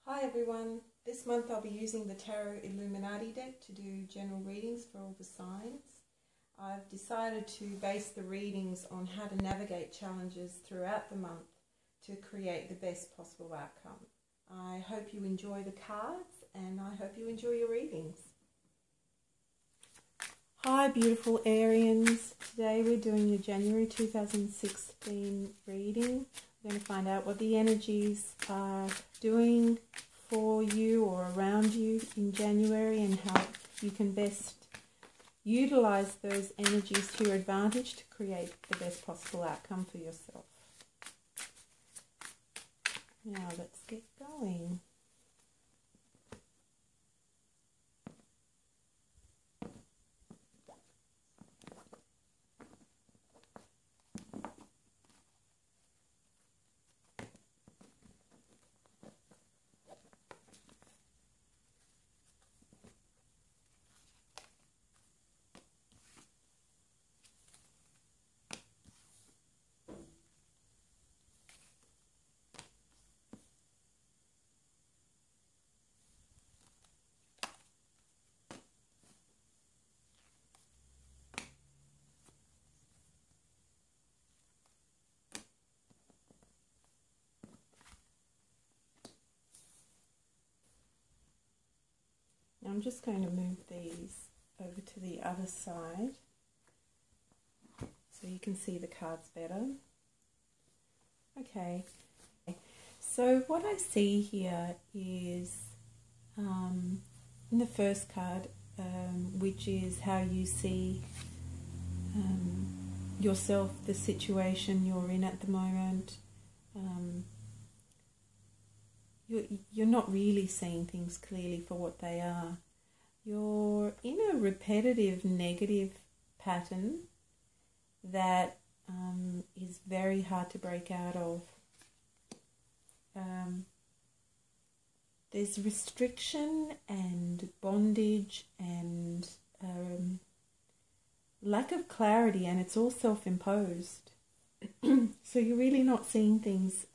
Hi everyone, this month I'll be using the Tarot Illuminati deck to do general readings for all the signs. I've decided to base the readings on how to navigate challenges throughout the month to create the best possible outcome. I hope you enjoy the cards and I hope you enjoy your readings. Hi beautiful Arians, today we're doing your January 2016 reading. We're going to find out what the energies are doing for you or around you in January and how you can best utilize those energies to your advantage to create the best possible outcome for yourself. Now let's get going. I'm just going to move these over to the other side so you can see the cards better. Okay, so what I see here is in the first card, which is how you see yourself, the situation you're in at the moment. You're not really seeing things clearly for what they are. You're in a repetitive negative pattern that is very hard to break out of. There's restriction and bondage and lack of clarity, and it's all self-imposed. So you're really not seeing things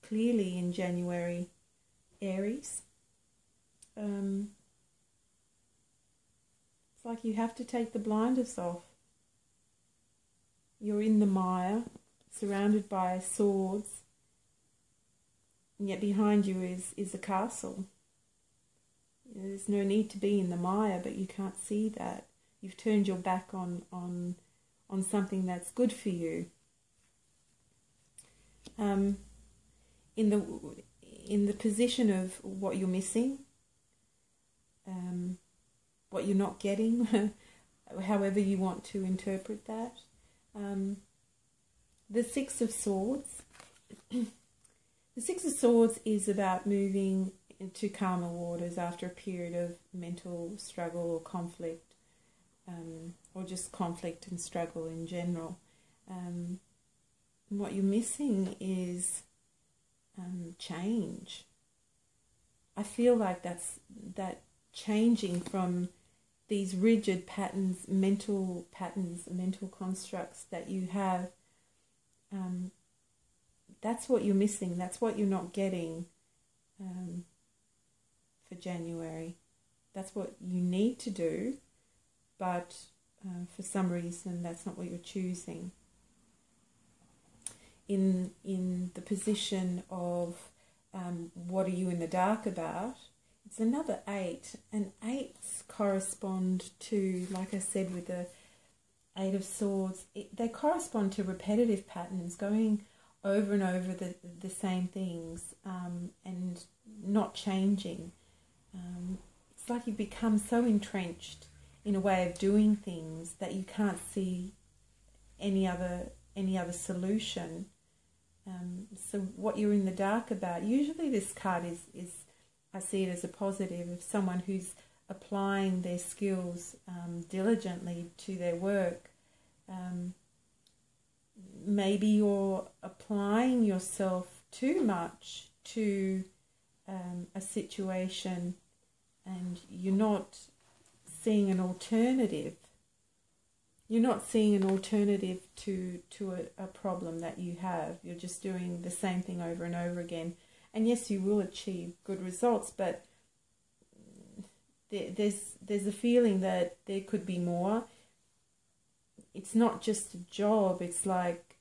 clearly in January, Aries. It's like you have to take the blinders off. You're in the mire, surrounded by swords, and yet behind you is a castle. There's no need to be in the mire, but you can't see that. You've turned your back on something that's good for you. In the position of what you're missing, what you're not getting, however you want to interpret that. The Six of Swords. The Six of Swords is about moving into calmer waters after a period of mental struggle or conflict, or just conflict and struggle in general. What you're missing is change. I feel like that changing from these rigid patterns, mental constructs that you have. That's what you're missing. That's what you're not getting for January. That's what you need to do, but for some reason that's not what you're choosing. In the position of what are you in the dark about, it's another 8, and 8s correspond to, like I said with the 8 of Swords, they correspond to repetitive patterns, going over and over the same things and not changing. It's like you become so entrenched in a way of doing things that you can't see any other solution. So what you're in the dark about, usually this card is I see it as a positive of someone who's applying their skills diligently to their work. Maybe you're applying yourself too much to a situation and you're not seeing an alternative. You're not seeing an alternative to a problem that you have. You're just doing the same thing over and over again. And yes, you will achieve good results, but there's a feeling that there could be more. It's not just a job. It's like,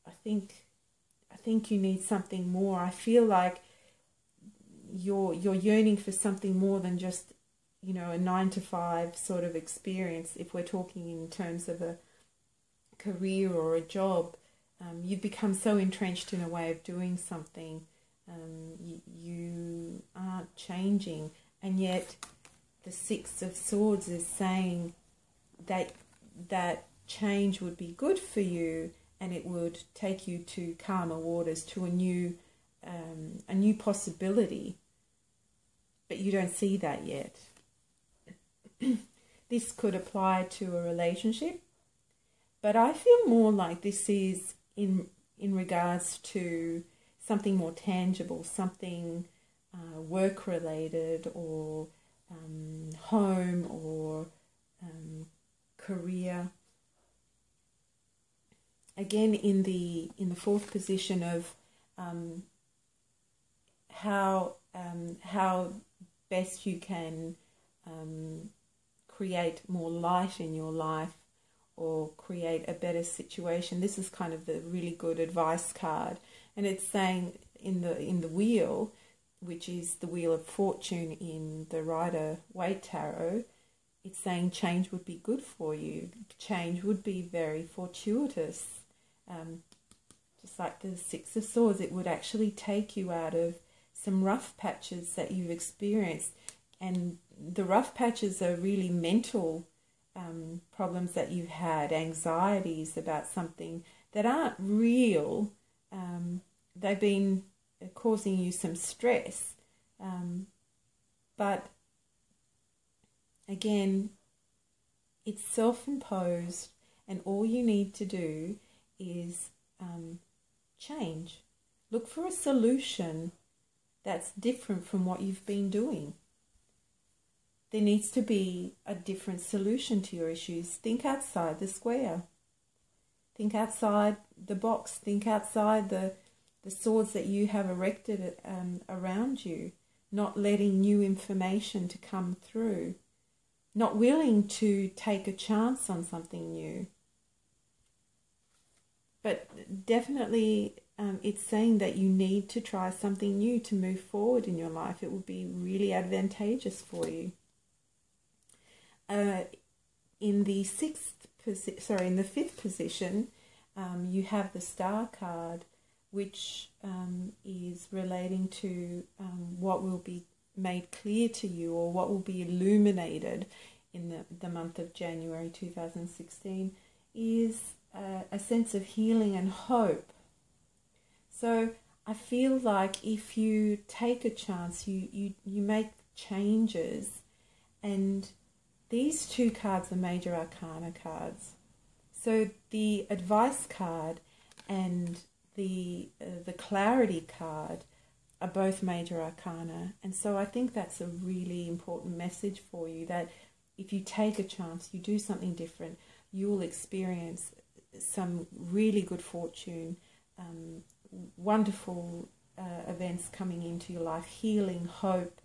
I think you need something more. I feel like you're yearning for something more than just, you know, a 9-to-5 sort of experience. If we're talking in terms of a career or a job, you've become so entrenched in a way of doing something. You aren't changing, and yet the Six of Swords is saying that change would be good for you, and it would take you to calmer waters, to a new possibility. But you don't see that yet. This could apply to a relationship, but I feel more like this is in regards to something more tangible, something work-related, or home, or career. Again, in the fourth position of how best you can create more light in your life, or create a better situation. This is kind of the really good advice card, and it's saying in the wheel, which is the Wheel of Fortune in the Rider-Waite Tarot, it's saying change would be good for you. Change would be very fortuitous. Just like the Six of Swords, it would actually take you out of some rough patches that you've experienced. And the rough patches are really mental problems that you've had, anxieties about something that aren't real. They've been causing you some stress. But again, it's self-imposed, and all you need to do is change. Look for a solution that's different from what you've been doing. There needs to be a different solution to your issues. Think outside the square. Think outside the box. Think outside the swords that you have erected around you. Not letting new information to come through. Not willing to take a chance on something new. But definitely it's saying that you need to try something new to move forward in your life. It will be really advantageous for you. In the fifth position, you have the Star card, which is relating to what will be made clear to you, or what will be illuminated in the month of January 2016, is a sense of healing and hope. So I feel like if you take a chance, you make changes, and these two cards are major arcana cards. So the advice card and the clarity card are both major arcana, and so I think that's a really important message for you, that if you take a chance, you do something different, you'll experience some really good fortune, wonderful events coming into your life, healing, hope.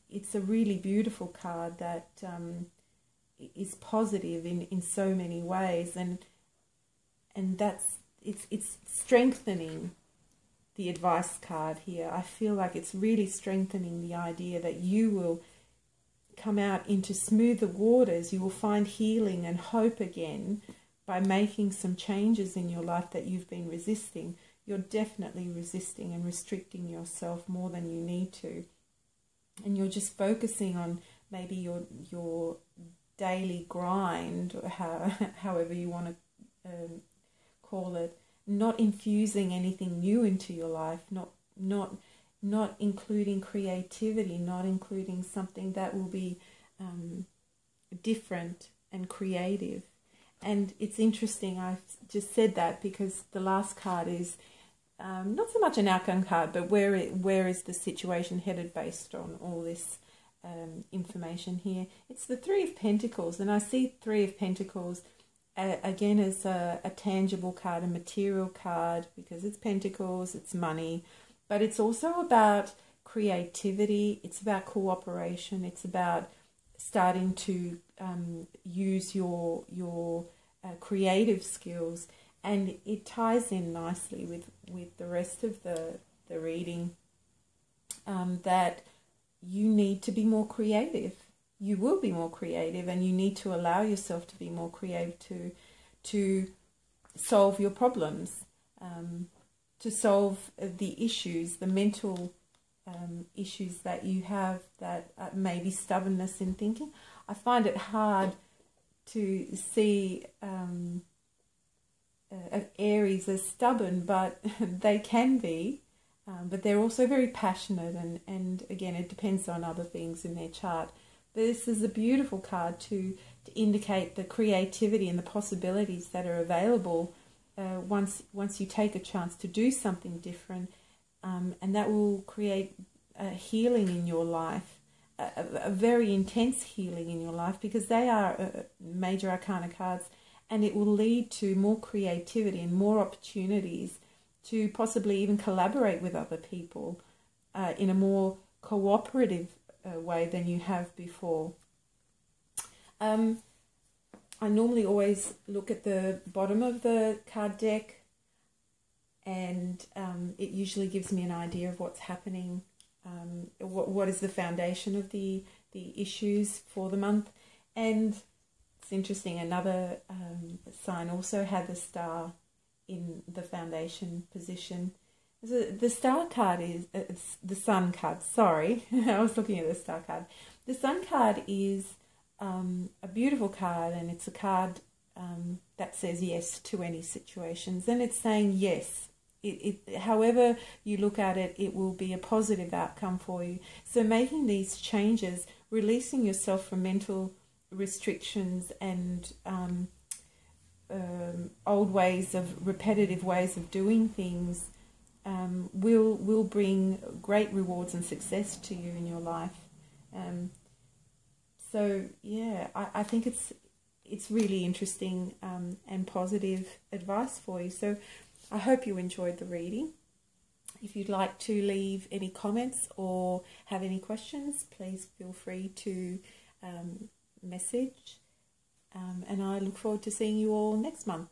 It's a really beautiful card that is positive in so many ways, and that's it's strengthening the advice card here. I feel like it's really strengthening the idea that you will come out into smoother waters. You will find healing and hope again by making some changes in your life that you've been resisting. You're definitely resisting and restricting yourself more than you need to. And you're just focusing on maybe your daily grind, or however you want to call it, not infusing anything new into your life, not including creativity, not including something that will be different and creative. And it's interesting, I've just said that because the last card is not so much an outcome card, but where is the situation headed based on all this information here. It's the Three of Pentacles, and I see Three of Pentacles again as a tangible card, a material card, because it's pentacles, it's money, but it's also about creativity, it's about cooperation, it's about starting to use your creative skills, and it ties in nicely with the rest of the reading, that you need to be more creative. You will be more creative, and you need to allow yourself to be more creative to solve your problems, to solve the issues, the mental issues that you have, that maybe stubbornness in thinking. I find it hard to see Aries as stubborn, but they can be, but they're also very passionate, and again, it depends on other things in their chart. But this is a beautiful card to indicate the creativity and the possibilities that are available once you take a chance to do something different, and that will create a healing in your life, a very intense healing in your life, because they are major arcana cards, and it will lead to more creativity and more opportunities to possibly even collaborate with other people in a more cooperative way than you have before. I normally always look at the bottom of the card deck, and it usually gives me an idea of what's happening, what is the foundation of the issues for the month. And it's interesting, another sign also had the star in the foundation position. The star card is the sun card. Sorry, I was looking at the star card. The sun card is a beautiful card, and it's a card that says yes to any situations, and it's saying yes. However you look at it, it will be a positive outcome for you. So making these changes, releasing yourself from mental restrictions and old ways of repetitive ways of doing things, will bring great rewards and success to you in your life. So yeah, I think it's really interesting and positive advice for you. So I hope you enjoyed the reading. If you'd like to leave any comments or have any questions, please feel free to message. And I look forward to seeing you all next month.